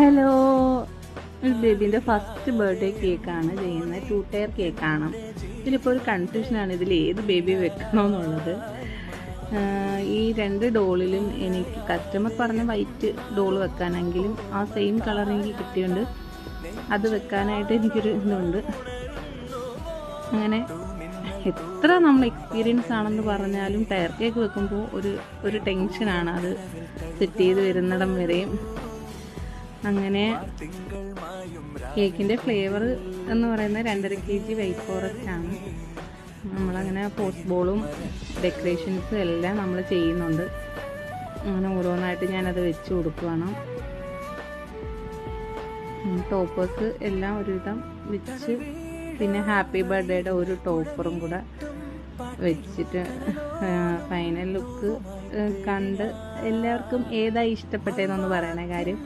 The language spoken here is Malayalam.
ഹലോ, ഒരു ബേബിൻ്റെ ഫസ്റ്റ് ബർത്ത്ഡേ കേക്കാണ് ചെയ്യുന്നത്. 2 ടയർ കേക്കാണ്. ഇതിലിപ്പോൾ ഒരു കൺഫ്യൂഷനാണ്, ഇതിൽ ഏത് ബേബി വെക്കണമെന്നുള്ളത്. ഈ 2 ഡോളിലും എനിക്ക് കസ്റ്റമർ പറഞ്ഞ വൈറ്റ് ഡോൾ വെക്കാനെങ്കിലും ആ സെയിം കളർ എനിക്ക് കിട്ടിയുണ്ട്. അത് വെക്കാനായിട്ട് എനിക്കൊരു ഇതുണ്ട്. അങ്ങനെ എത്ര നമ്മൾ എക്സ്പീരിയൻസ് ആണെന്ന് പറഞ്ഞാലും ടയർ കേക്ക് വെക്കുമ്പോൾ ഒരു ടെൻഷനാണ്, അത് സെറ്റ് ചെയ്ത് വരുന്നിടം വരെയും. അങ്ങനെ കേക്കിൻ്റെ ഫ്ലേവർ എന്ന് പറയുന്നത് 2.5 kg വൈറ്റ് ഫോറസ്റ്റ് ആണ്. നമ്മളങ്ങനെ പോസ്റ്റ് ബോളും ഡെക്കറേഷൻസും എല്ലാം നമ്മൾ ചെയ്യുന്നുണ്ട്. അങ്ങനെ ഓരോന്നായിട്ട് ഞാനത് വെച്ച് കൊടുക്കുകയാണ്. ടോപ്പേഴ്സ് എല്ലാം ഒരുവിധം വെച്ച്, പിന്നെ ഹാപ്പി ബർത്ത്ഡേയുടെ ഒരു ടോപ്പറും കൂടെ വെച്ചിട്ട് ഫൈനൽ ലുക്ക് കണ്ട് എല്ലാവർക്കും ഏതായി ഇഷ്ടപ്പെട്ടതെന്നൊന്ന് പറയണേ. കാര്യം